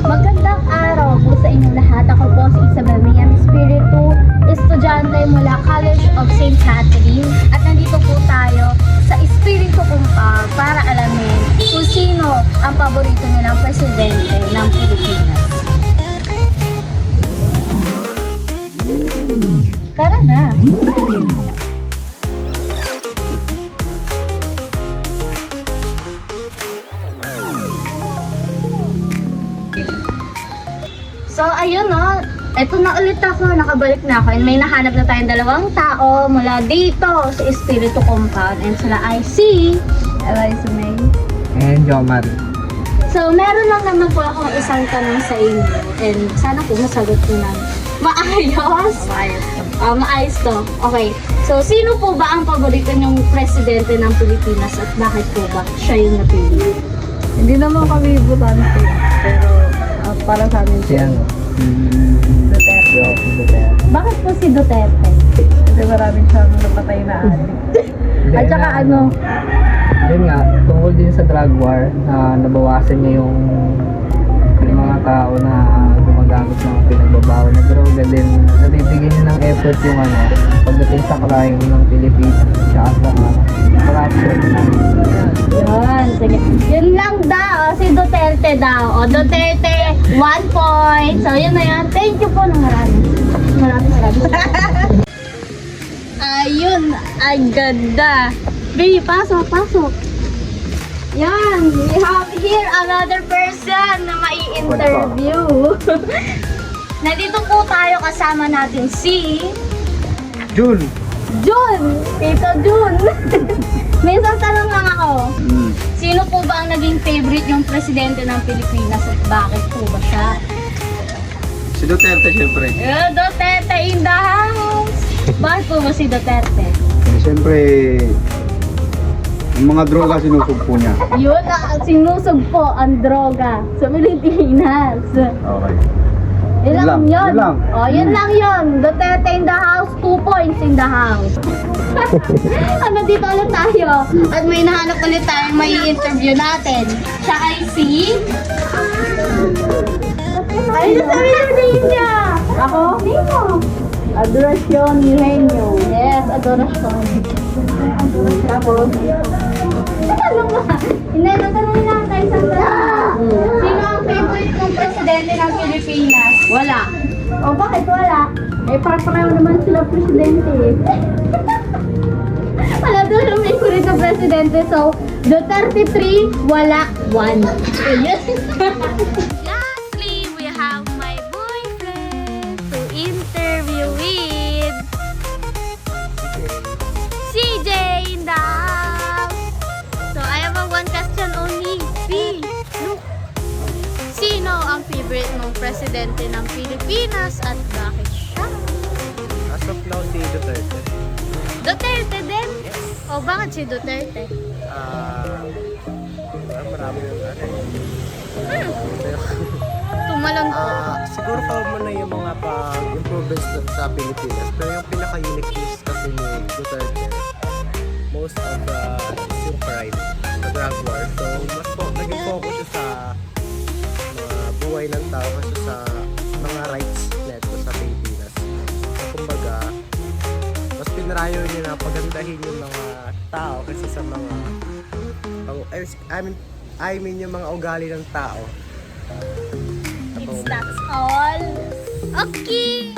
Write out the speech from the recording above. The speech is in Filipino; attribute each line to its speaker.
Speaker 1: Magandang araw po sa inyong lahat. Ako po si Isabel Mian Espiritu, estudyante mula College of St. Catherine. At nandito po tayo sa Espiritu Compound para alamin kung sino ang paborito nilang presidente ng Pilipinas. Tara na! So, ayun no. Eto na ulit ako. Nakabalik na ako. And may nahanap na tayong dalawang tao mula dito sa Espiritu Compound. And sila ay si Eliza May
Speaker 2: And Jomar.
Speaker 1: So, meron lang naman po akong isang tanong sa inyo. And sana po masagot ko na maayos. Maayos to. Okay. So, sino po ba ang paborito niyong presidente ng Pilipinas at bakit po ba siya yung napili?
Speaker 3: Hindi naman kami butante, pero para sa amin
Speaker 2: Si ano?
Speaker 3: Duterte.
Speaker 2: Si Duterte.
Speaker 1: Bakit po si Duterte?
Speaker 3: Kasi maraming siyang napatay na adik. At saka ano,
Speaker 2: Yun nga, tungkol din sa drug war, na nabawasan niya yung mga tao na gumagamit ng pinagbabawal na droga, din nabibigyan niya ng effort yung ano, pagdating sa crime ng Pilipinas, tsaka sa corruption.
Speaker 1: Yun, sige. Yun lang daw, si Duterte daw. O, Duterte, 1 point. So, yun na yan. Thank you po ng marami. Marami. Ayun, ang ganda. Baby, pasok. Yan, we have here another person na mai-interview. Nandito po tayo, kasama natin si
Speaker 2: Jun!
Speaker 1: Jun! Tito Jun! May isang tanong lang ako. Sino po ba ang naging favorite yung presidente ng Pilipinas at bakit po ba siya?
Speaker 4: Si Duterte, syempre.
Speaker 1: Duterte in the house! Bakit po ba si Duterte?
Speaker 4: Siyempre, yung mga droga sinusugpo niya.
Speaker 1: Yun na, sinusog po ang droga sa Pilipinas.
Speaker 4: Okay.
Speaker 1: Yun lang
Speaker 4: Yun
Speaker 1: yun.
Speaker 4: lang.
Speaker 1: O, yun lang yun. Duterte in the house, 2 points in the house. Dito ulit tayo. At may nahanap ulit tayo, may interview natin. Siya ay si... Ay, nasabi niya! Ako? Nino. Adoracion Eugenio. Yes, Adoracion. Tapos? Tanong nga. Hindi, natanong lang tayo sa tanong. Sino ang favorite ng presidente ng Pilipinas? Wala. O bakit wala? Eh, pareho naman sila presidente. Wala doon ang favorite ng presidente. So, Duterte 3, wala 1. Ayun. Lastly, we have my boyfriend to interview with CJ in the house. So, I have a one question only. B, look. Sino ang favorite mong presidente ng Pilipinas at bakit siya?
Speaker 4: As of now, si Duterte.
Speaker 1: Duterte din? O bakit si Duterte?
Speaker 4: Marami yung
Speaker 1: Tumalon po.
Speaker 4: siguro common na yung mga pag-improvements dun sa Pilipinas. Pero yung pinaka-uniqueness kasi ni Duterte, most of the is yung crime, sa drug war. So, mas naging focus siya sa mga buhay ng tao kasi sa mga rights neto sa Pilipinas. So, kumbaga, mas pinarayo niya na pagandahin yung mga tao kasi sa mga I mean yung mga ugali ng tao.
Speaker 1: It's that's all. Okay.